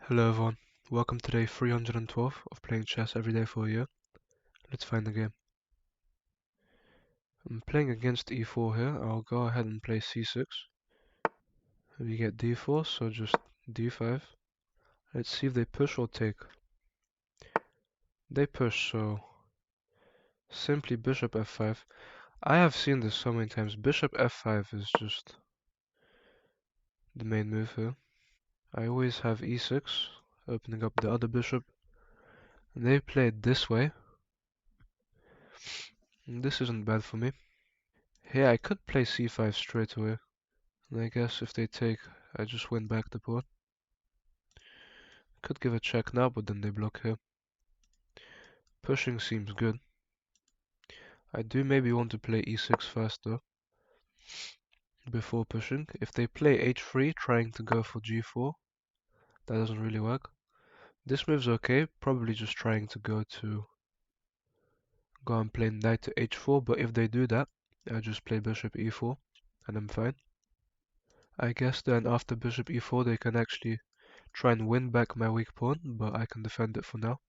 Hello everyone, welcome to day 312 of playing chess every day for a year. Let's find the game. I'm playing against e4 here. I'll go ahead and play c6. We get d4, so just d5. Let's see if they push or take. They push, so simply bishop f5. I have seen this so many times. Bishop f5 is just the main move here. I always have e6, opening up the other bishop. And they play it this way. And this isn't bad for me. Here I could play c5 straight away. And I guess if they take, I just win back the pawn. Could give a check now, but then they block here. Pushing seems good. I do maybe want to play e6 first though, before pushing. If they play h3, trying to go for g4, that doesn't really work. This move's okay, probably just trying to go and play knight to h4, but if they do that, I just play bishop e4, and I'm fine. I guess then after bishop e4 they can actually try and win back my weak pawn, but I can defend it for now.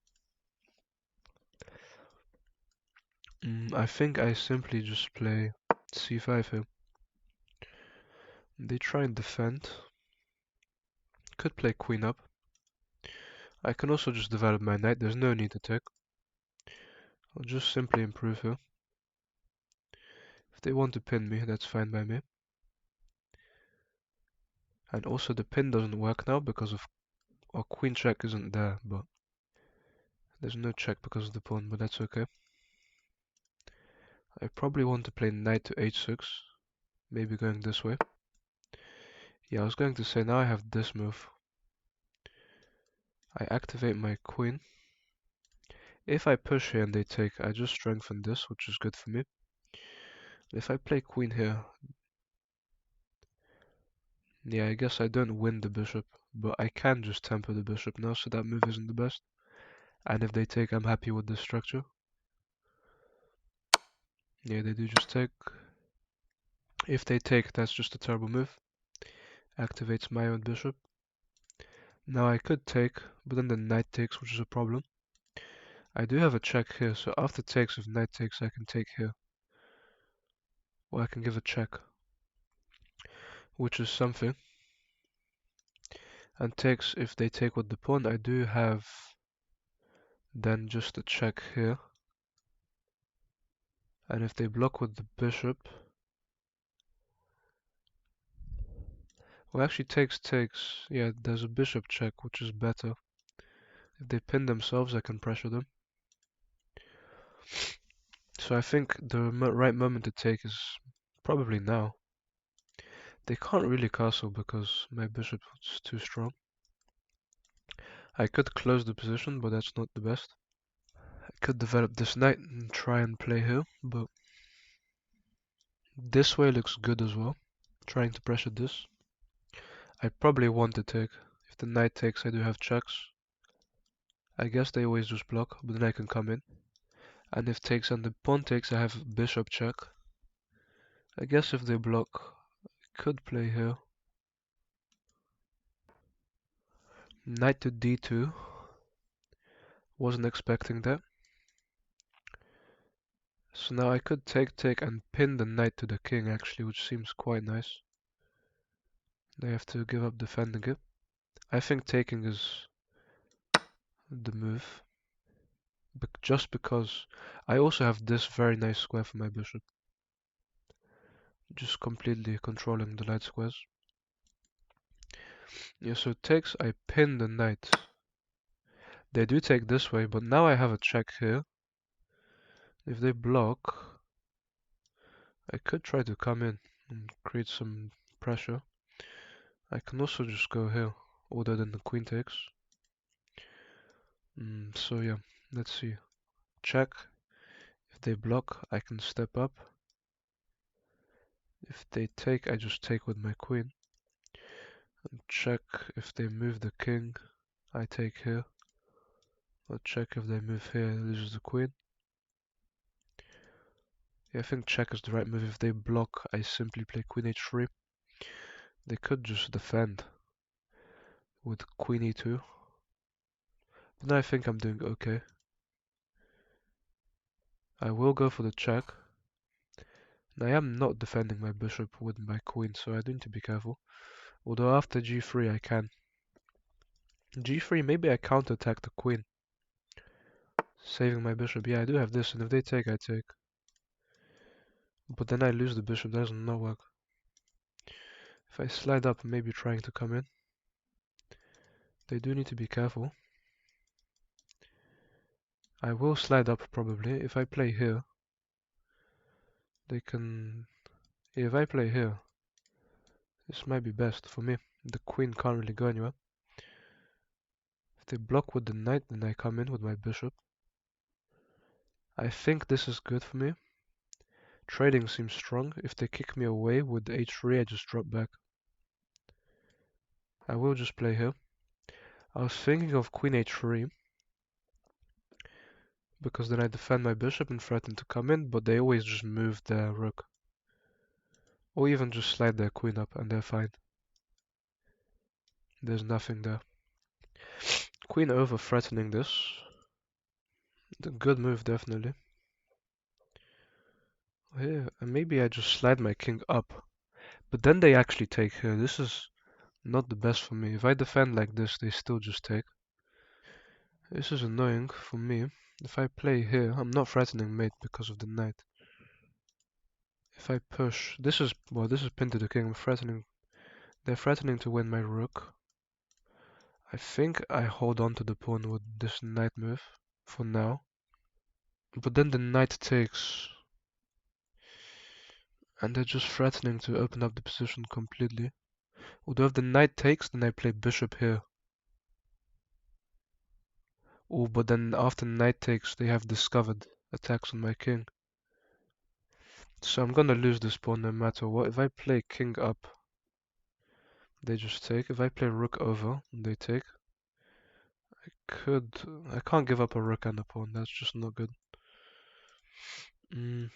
I think I simply just play c5 here. They try and defend. Could play queen up. I can also just develop my knight. There's no need to take. I'll just simply improve here. If they want to pin me, that's fine by me. And also the pin doesn't work now because of our queen check isn't there, but there's no check because of the pawn, but that's okay. I probably want to play knight to h6, maybe going this way. Yeah, I was going to say now I have this move. I activate my queen. If I push here and they take, I just strengthen this, which is good for me. If I play queen here, yeah, I guess I don't win the bishop, but I can just temper the bishop now, so that move isn't the best. And if they take, I'm happy with this structure. Yeah, they do just take. If they take, that's just a terrible move. Activates my own bishop. Now I could take, but then the knight takes, which is a problem. I do have a check here, so after takes, if knight takes, I can take here. Or I can give a check, which is something. And takes, if they take with the pawn, I do have then just a check here. And if they block with the bishop, well, actually takes. Yeah, there's a bishop check, which is better. If they pin themselves, I can pressure them. So I think the right moment to take is probably now. They can't really castle because my bishop is too strong. I could close the position, but that's not the best. I could develop this knight and try and play here, but this way looks good as well. Trying to pressure this. I probably want to take. If the knight takes, I do have checks. I guess they always just block, but then I can come in. And if takes and the pawn takes, I have bishop check. I guess if they block, I could play here. Knight to d2. Wasn't expecting that. So now I could take and pin the knight to the king actually, which seems quite nice. They have to give up defending it. I think taking is the move. But just because I also have this very nice square for my bishop. Just completely controlling the light squares. Yeah, so it takes, I pin the knight. They do take this way, but now I have a check here. If they block, I could try to come in and create some pressure. I can also just go here, other than the queen takes. So yeah, let's see. Check. If they block, I can step up. If they take, I just take with my queen. And check if they move the king, I take here. I'll check if they move here, this is the queen. Yeah, I think check is the right move. If they block, I simply play queen h3. They could just defend with queen e2. But now I think I'm doing okay. I will go for the check. And I am not defending my bishop with my queen, so I do need to be careful. Although after g3 I can. g3, maybe I counterattack the queen. Saving my bishop. Yeah, I do have this, and if they take, I take. But then I lose the bishop, that does not work. If I slide up, maybe trying to come in. They do need to be careful. I will slide up probably. If I play here, they can... If I play here, this might be best for me. The queen can't really go anywhere. If they block with the knight, then I come in with my bishop. I think this is good for me. Trading seems strong. If they kick me away with h3, I just drop back. I will just play here. I was thinking of queen h3, because then I defend my bishop and threaten to come in, but they always just move their rook. Or even just slide their queen up and they're fine. There's nothing there. Queen over threatening this. A good move, definitely. Here, and maybe I just slide my king up. But then they actually take here. This is not the best for me. If I defend like this, they still just take. This is annoying for me. If I play here, I'm not threatening mate because of the knight. If I push, this is pinned to the king. I'm threatening. They're threatening to win my rook. I think I hold on to the pawn with this knight move for now. But then the knight takes. And they're just threatening to open up the position completely. Although if the knight takes, then I play bishop here. Oh, but then after knight takes, they have discovered attacks on my king. So I'm gonna lose this pawn no matter what. If I play king up, they just take. If I play rook over, they take. I can't give up a rook and a pawn. That's just not good. I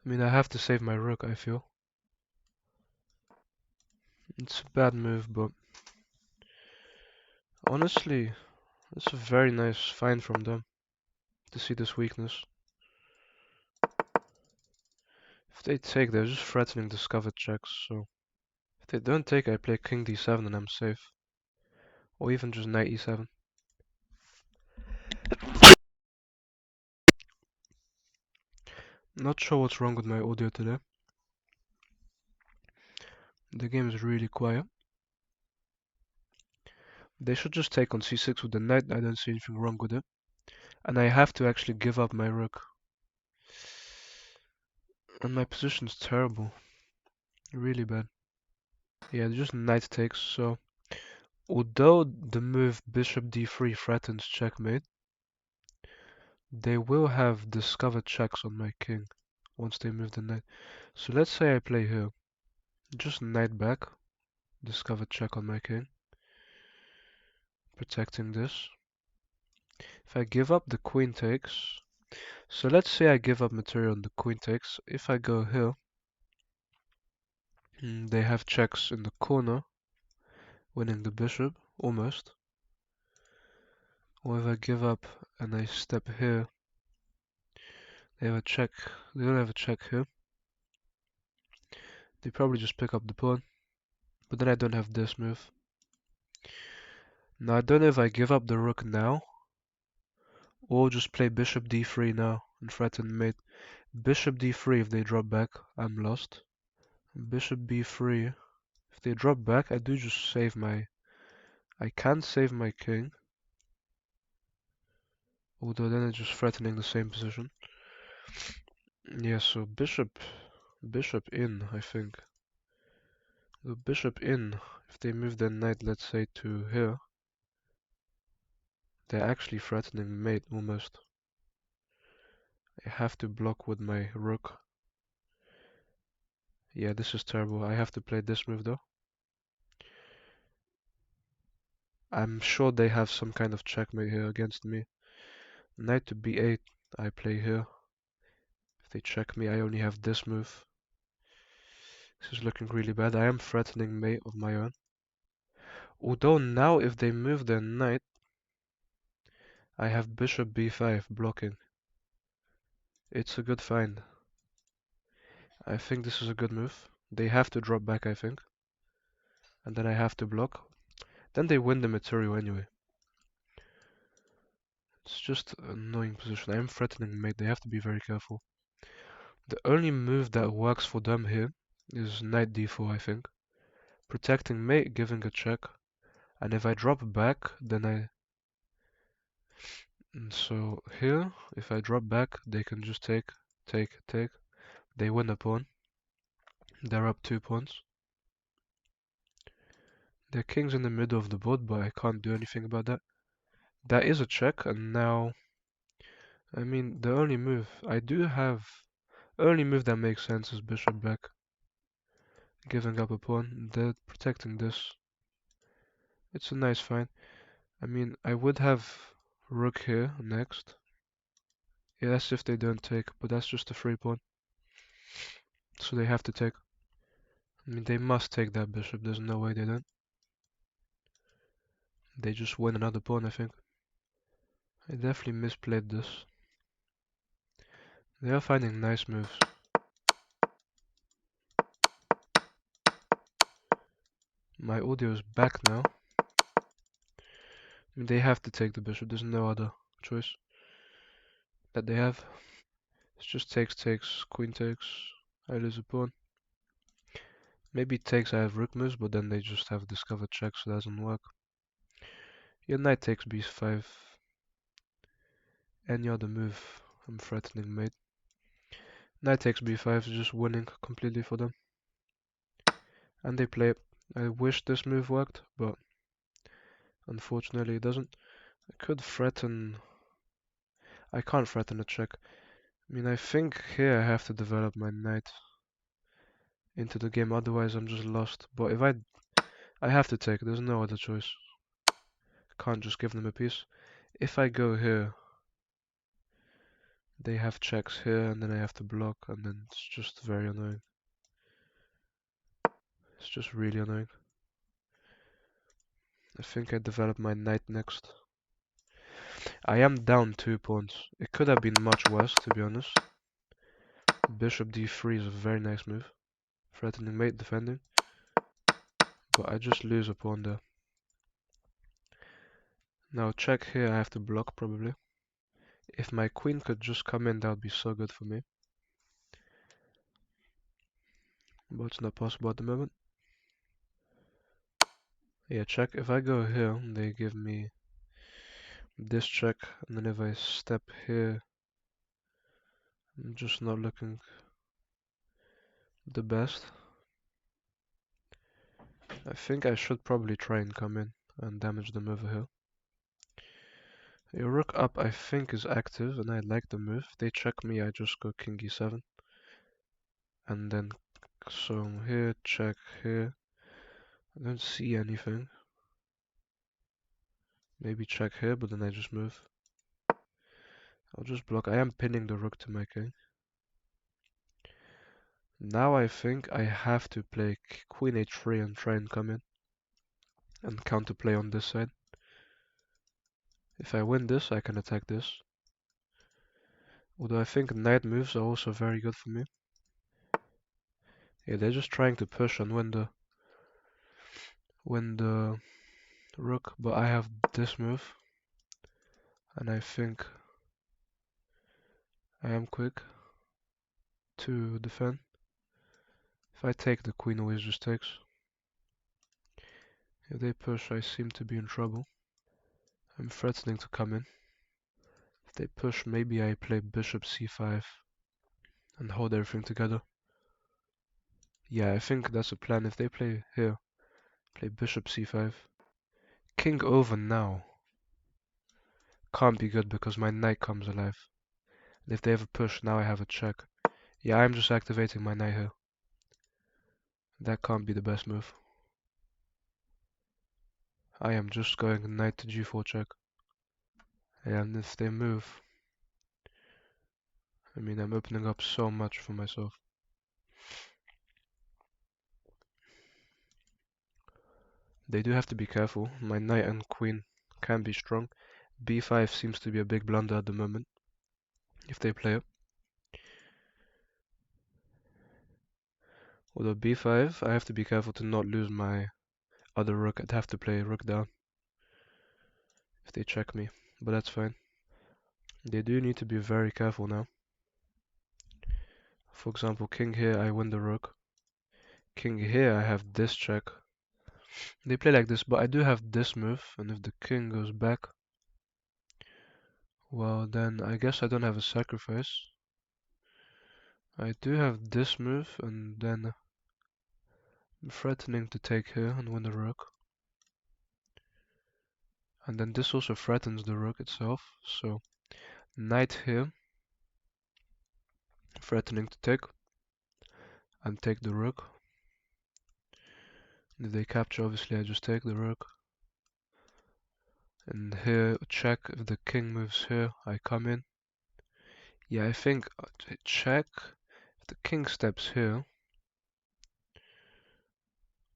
mean, I have to save my rook, I feel. It's a bad move, but honestly, it's a very nice find from them to see this weakness. If they take, they're just threatening discovered checks, so if they don't take, I play king d7 and I'm safe. Or even just knight e7. Not sure what's wrong with my audio today. The game is really quiet. They should just take on c6 with the knight. I don't see anything wrong with it. And I have to actually give up my rook. And my position's terrible. Really bad. Yeah, just knight takes, so although the move bishop d3 threatens checkmate, they will have discovered checks on my king once they move the knight. So let's say I play here. Just knight back. Discovered check on my king. Protecting this. If I give up, the queen takes. So let's say I give up material and the queen takes. If I go here, they have checks in the corner, winning the bishop, almost. Or if I give up and I step here, they have a check. They don't have a check here. They probably just pick up the pawn. But then I don't have this move. Now I don't know if I give up the rook now, or just play bishop d3 now and threaten mate. Bishop d3, if they drop back, I'm lost. Bishop b3, if they drop back, I do just save my... I can save my king. Although then it's just threatening the same position. Yeah, so bishop in, I think. The bishop in, if they move their knight, let's say, to here, they're actually threatening mate almost. I have to block with my rook. Yeah, this is terrible. I have to play this move though. I'm sure they have some kind of checkmate here against me. Knight to b8, I play here. If they check me, I only have this move. This is looking really bad. I am threatening mate of my own. Although now if they move their knight, I have bishop b5 blocking. It's a good find. I think this is a good move. They have to drop back, I think. And then I have to block. Then they win the material anyway. It's just an annoying position. I am threatening mate. They have to be very careful. The only move that works for them here is knight d4, I think. Protecting mate, giving a check. And if I drop back, then And so here, if I drop back, they can just take. They win a pawn. They're up 2 pawns. Their king's in the middle of the board, but I can't do anything about that. That is a check, and now, I mean, the only move I do have, only move that makes sense is bishop back, giving up a pawn. They're protecting this. It's a nice find. I mean, I would have rook here next. Yeah, that's if they don't take, but that's just a free pawn. So they have to take. I mean, they must take that bishop. There's no way they don't. They just win another pawn, I think. I definitely misplayed this. They are finding nice moves. My audio is back now. I mean, they have to take the bishop. There's no other choice that they have. It's just takes, queen takes. I lose a pawn. Maybe takes, I have rook moves, but then they just have discovered check, so that doesn't work. Yeah, knight takes b5. Any other move, I'm threatening mate. Knight takes b5 is just winning completely for them. And they play it. I wish this move worked, but unfortunately it doesn't. I could threaten... I can't threaten a check. I mean, I think here I have to develop my knight into the game, otherwise I'm just lost. But if I have to take, there's no other choice. Can't just give them a piece. If I go here, they have checks here, and then I have to block, and then it's just very annoying. It's just really annoying. I think I develop my knight next. I am down 2 pawns. It could have been much worse, to be honest. Bishop d3 is a very nice move. Threatening mate, defending. But I just lose a pawn there. Now check here, I have to block probably. If my queen could just come in, that would be so good for me. But it's not possible at the moment. Yeah, check. If I go here, they give me this check, and then if I step here, I'm just not looking the best. I think I should probably try and come in and damage them over here. A rook up, I think, is active, and I like the move. If they check me, I just go king e7. And then, so here, check here. I don't see anything. Maybe check here, but then I just move. I'll just block. I am pinning the rook to my king. Now I think I have to play queen h3 and try and come in. And counterplay on this side. If I win this, I can attack this. Although I think knight moves are also very good for me. Yeah, they're just trying to push and win the rook, but I have this move. And I think I am quick to defend. If I take, the queen always just takes. If they push, I seem to be in trouble. I'm threatening to come in. If they push, maybe I play bishop c5 and hold everything together. Yeah, I think that's a plan. If they play here, play bishop c5. King over now. Can't be good because my knight comes alive. And if they have a push, now I have a check. Yeah, I'm just activating my knight here. That can't be the best move. I am just going knight to g4 check. And if they move, I mean, I'm opening up so much for myself. They do have to be careful. My knight and queen can be strong. b5 seems to be a big blunder at the moment, if they play it. Although b5, I have to be careful to not lose my other rook. I'd have to play rook down if they check me, but that's fine. They do need to be very careful now. For example, king here, I win the rook. King here, I have this check. They play like this, but I do have this move, and if the king goes back, well then I guess I don't have a sacrifice. I do have this move, and then I'm threatening to take here and win the rook. And then this also threatens the rook itself, so knight here, threatening to take, and take the rook. And if they capture, obviously I just take the rook. And here, check, if the king moves here, I come in. Yeah, I think, check, if the king steps here.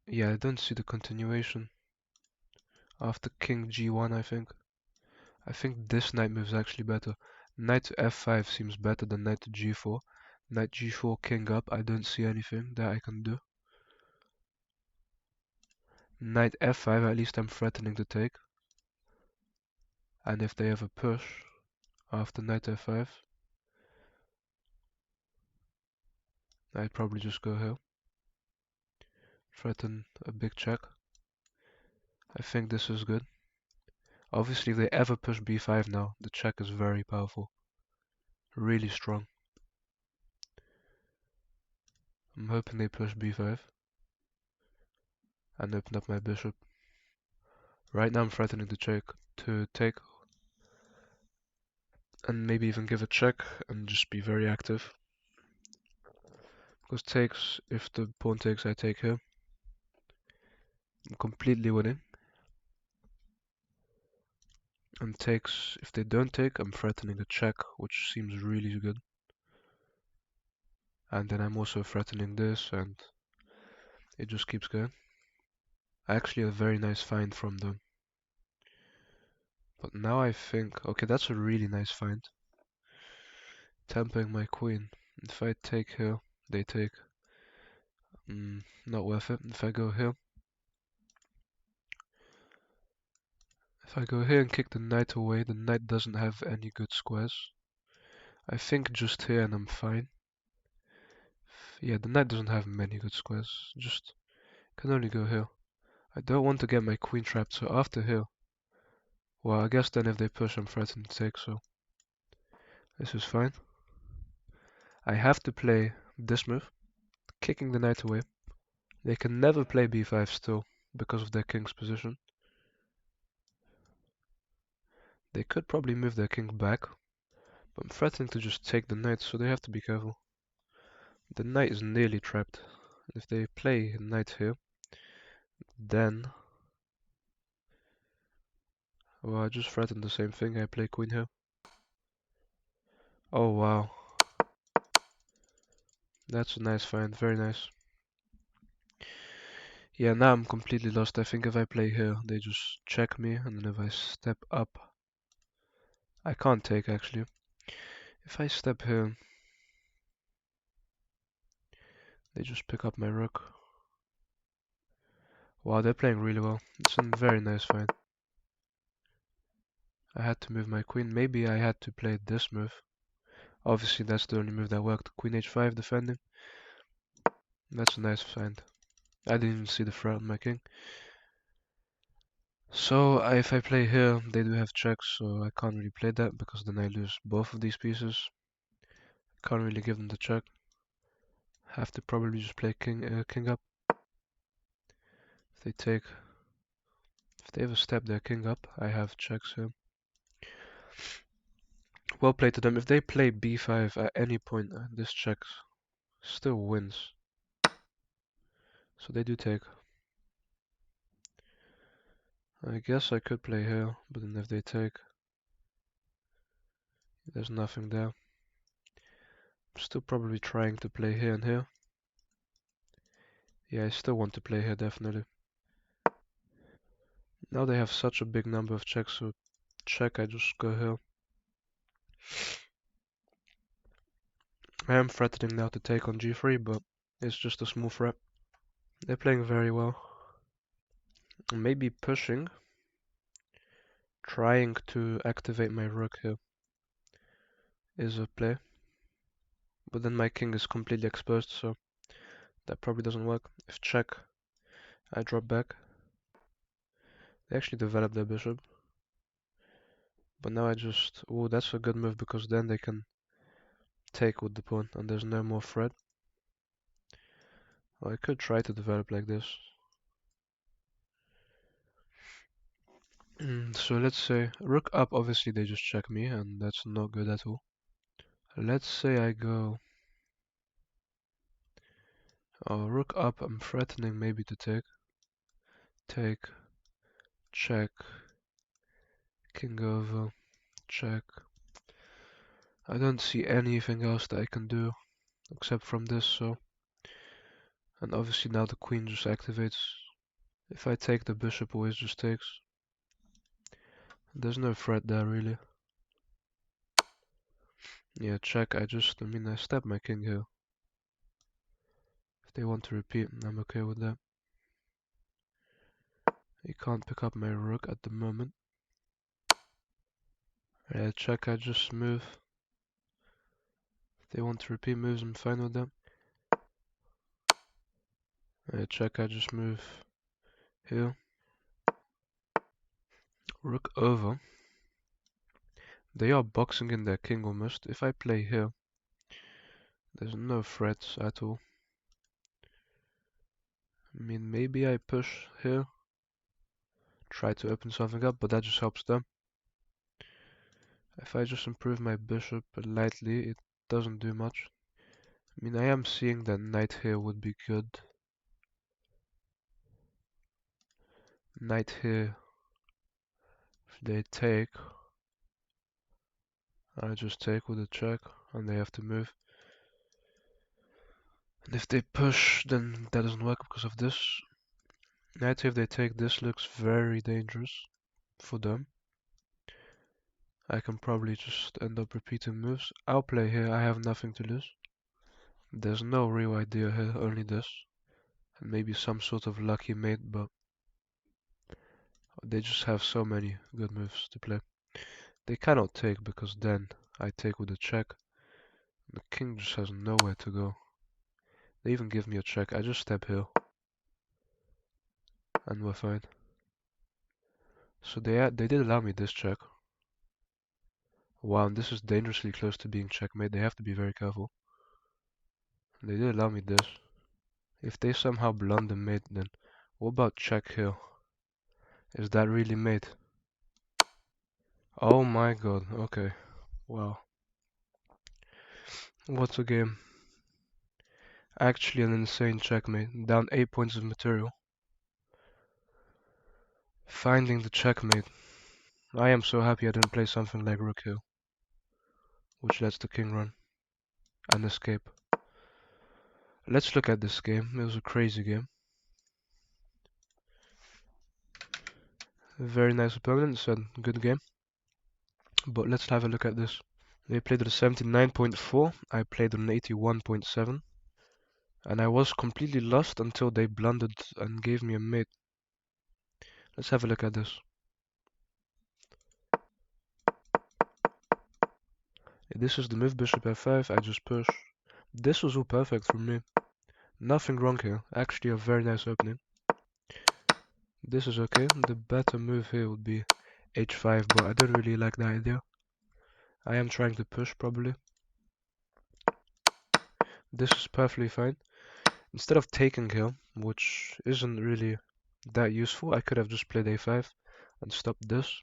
Yeah, I don't see the continuation. After king g1, I think. I think this knight move is actually better. Knight to f5 seems better than knight to g4. Knight g4, king up, I don't see anything that I can do. Knight f5, at least I'm threatening to take. And if they have a push after knight f5, I'd probably just go here. Threaten a big check. I think this is good. Obviously, if they ever push b5 now, the check is very powerful. Really strong. I'm hoping they push b5 and open up my bishop. Right now I'm threatening to take and maybe even give a check and just be very active. Because takes, if the pawn takes, I take here. I'm completely winning. And takes, if they don't take, I'm threatening a check, which seems really good. And then I'm also threatening this, and it just keeps going. Actually a very nice find from them. But now I think, okay, that's a really nice find. Tempering my queen. If I take here, they take. Not worth it. If I go here and kick the knight away, the knight doesn't have any good squares. I think just here and I'm fine. Yeah, the knight doesn't have many good squares. Just can only go here. I don't want to get my queen trapped, so after here. Well, I guess then if they push, I'm threatened to take, so this is fine. I have to play this move, kicking the knight away. They can never play b5 still, because of their king's position. They could probably move their king back, but I'm threatening to just take the knight, so they have to be careful. The knight is nearly trapped. If they play knight here, then... Well, I just threatened the same thing, I play queen here. Oh wow. That's a nice find, very nice. Yeah, now I'm completely lost. I think if I play here, they just check me, and then if I step up... I can't take, actually. If I step here, they just pick up my rook. Wow, they're playing really well. It's a very nice find. I had to move my queen. Maybe I had to play this move. Obviously, that's the only move that worked. Queen h5 defending. That's a nice find. I didn't even see the threat on my king. So if I play here, they do have checks, so I can't really play that because then I lose both of these pieces. Can't really give them the check. Have to probably just play king up. If they take, if they ever step their king up, I have checks here. Well played to them. If they play b5 at any point, this check still wins. So they do take. I guess I could play here, but then if they take, there's nothing there. I'm still probably trying to play here and here. Yeah, I still want to play here, definitely. Now they have such a big number of checks, so check, I just go here. I am threatening now to take on g3, but it's just a small threat. They're playing very well. Maybe pushing. Trying to activate my rook here is a play. But then my king is completely exposed, so that probably doesn't work. If check, I drop back. They actually developed their bishop. But now I just... Oh, that's a good move because then they can take with the pawn and there's no more threat. Well, I could try to develop like this. So let's say rook up, obviously they just check me and that's not good at all. Let's say I go rook up, I'm threatening maybe to take. Take, check, king over, check. I don't see anything else that I can do except from this, so. And obviously now the queen just activates. If I take, the bishop always just takes. There's no threat there really. Yeah, check, I stab my king here. If they want to repeat, I'm okay with that. He can't pick up my rook at the moment. Yeah, check, I just move. If they want to repeat moves, I'm fine with that. Yeah, check, I just move here. Rook over. They are boxing in their king almost. If I play here, there's no threats at all. I mean, maybe I push here. Try to open something up, but that just helps them. If I just improve my bishop lightly, it doesn't do much. I mean, I am seeing that knight here would be good. Knight here. If they take, I just take with a check, and they have to move. And if they push, then that doesn't work because of this. Knight here, if they take, this looks very dangerous for them. I can probably just end up repeating moves. I'll play here, I have nothing to lose. There's no real idea here, only this. And maybe some sort of lucky mate, but they just have so many good moves to play. They cannot take because then I take with a check. The king just has nowhere to go. They even give me a check. I just step here. And we're fine. So they did allow me this check. Wow, and this is dangerously close to being checkmate. They have to be very careful. They did allow me this. If they somehow blunder mate, then what about check here? Is that really mate? Oh my god, okay. Wow. What a game. Actually an insane checkmate. Down 8 points of material. Finding the checkmate. I am so happy I didn't play something like rook here, which lets the king run and escape. Let's look at this game. It was a crazy game. A very nice opponent, said good game. But let's have a look at this. They played at a 79.4, I played on an 81.7. And I was completely lost until they blundered and gave me a mate. Let's have a look at this. This is the move, bishop f5, I just push. This was all perfect for me. Nothing wrong here. Actually a very nice opening. This is okay. The better move here would be h5, but I don't really like the idea. I am trying to push probably. This is perfectly fine. Instead of taking here, which isn't really that useful, I could have just played a5 and stopped this.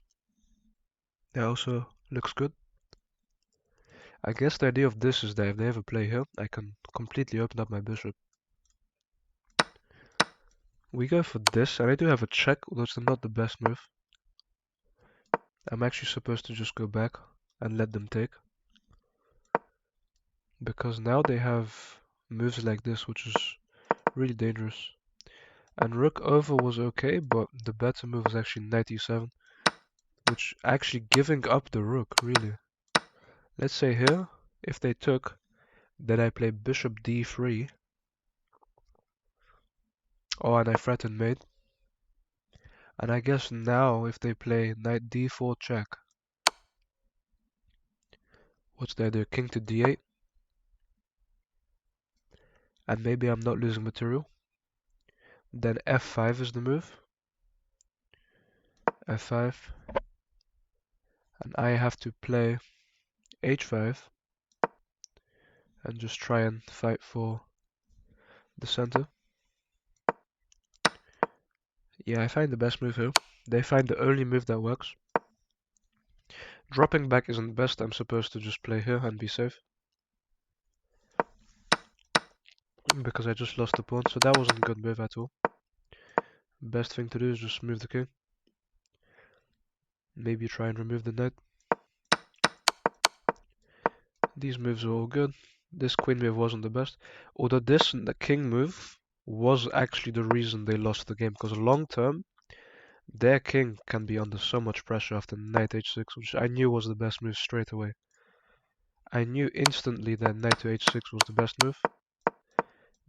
That also looks good. I guess the idea of this is that if they ever play here, I can completely open up my bishop. We go for this, and I do have a check, although it's not the best move. I'm actually supposed to just go back and let them take. Because now they have moves like this, which is really dangerous. And rook over was okay, but the better move was actually knight e7. which actually giving up the rook, really. Let's say here, if they took, then I play bishop d3. Oh, and I threaten mate. And I guess now if they play knight d4 check, what's the idea? King to d8. And maybe I'm not losing material. Then f5 is the move. f5. And I have to play h5 and just try and fight for the center. Yeah, I find the best move here. They find the only move that works. Dropping back isn't best. I'm supposed to just play here and be safe. Because I just lost the pawn, so that wasn't a good move at all. Best thing to do is just move the king. Maybe try and remove the knight. These moves are all good. This queen move wasn't the best. Although the king move was actually the reason they lost the game. Because long term, their king can be under so much pressure after knight h6, which I knew was the best move straight away. I knew instantly that knight to h6 was the best move.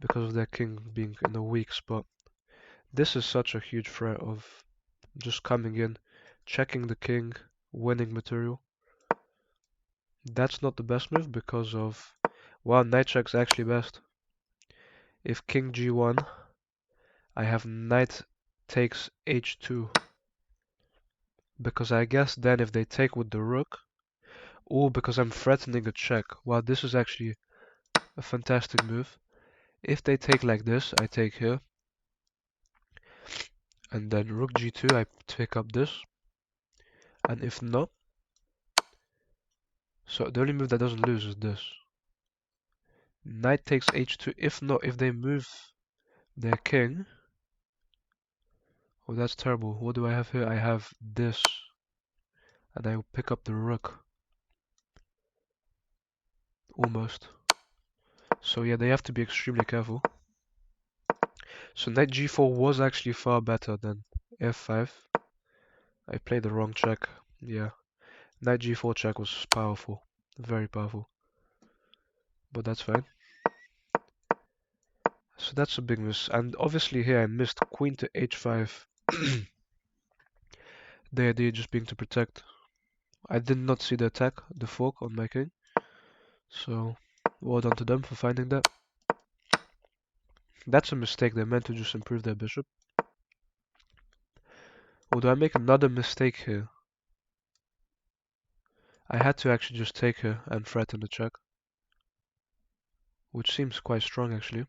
Because of their king being in a weak spot. This is such a huge threat of just coming in, checking the king, winning material. That's not the best move because of, well, knight check's actually best. If king g1, I have knight takes h2. Because I guess then if they take with the rook, or because I'm threatening a check, well, this is actually a fantastic move. If they take like this, I take here. And then rook g2, I pick up this. And if not, so the only move that doesn't lose is this. Knight takes h2. If not, if they move their king. Oh, that's terrible. What do I have here? I have this. And I will pick up the rook. Almost. So yeah, they have to be extremely careful. So knight g4 was actually far better than f5. I played the wrong check. Yeah. Knight g4 check was powerful. Very powerful. But that's fine. So that's a big miss. And obviously here I missed queen to h5. The idea just being to protect. I did not see the attack, the fork on my king. So well done to them for finding that. That's a mistake. They meant to just improve their bishop. Or do I make another mistake here? I had to actually just take her and threaten the check. Which seems quite strong actually.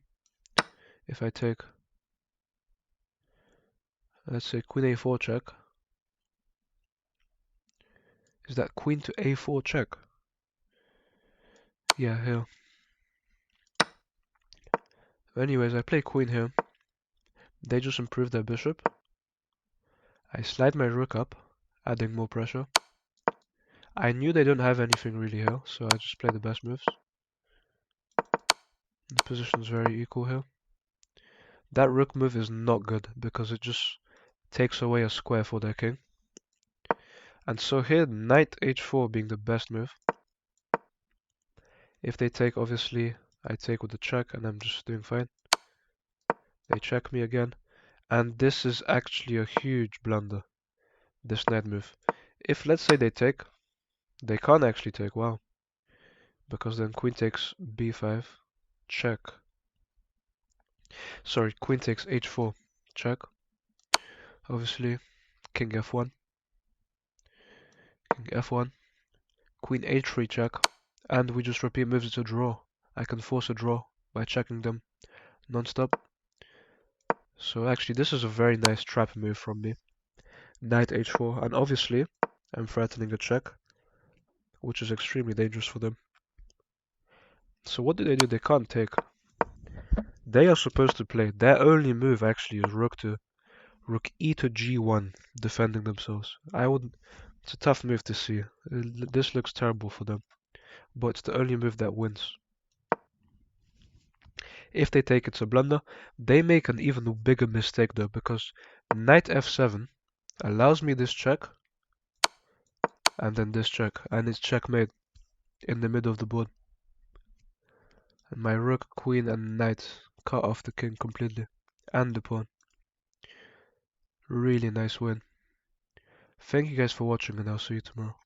If I take, let's say queen a4 check. Is that queen to a4 check? Yeah, here. Anyways, I play queen here. They just improve their bishop. I slide my rook up, adding more pressure. I knew they don't have anything really here, so I just play the best moves. The position's very equal here. That rook move is not good because it just takes away a square for their king. And so here, knight h4 being the best move. If they take, obviously, I take with the check and I'm just doing fine. They check me again. And this is actually a huge blunder, this knight move. If, let's say, they take, they can't actually take, wow. Because then queen takes b5, check. Sorry, queen takes h4, check. Obviously, king f1. King f1. Queen h3 check. And we just repeat moves to draw. I can force a draw by checking them non-stop. So actually this is a very nice trap move from me. Knight h4, and obviously I'm threatening a check, which is extremely dangerous for them. So what do? They can't take. They are supposed to play. Their only move actually is rook e to g1, defending themselves. It's a tough move to see. This looks terrible for them, but it's the only move that wins. If they take, it's a blunder. They make an even bigger mistake though, because knight f7 allows me this check, and then this check, and it's checkmate in the middle of the board. And my rook, queen, and knight cut off the king completely, and the pawn. Really nice win. Thank you guys for watching, and I'll see you tomorrow.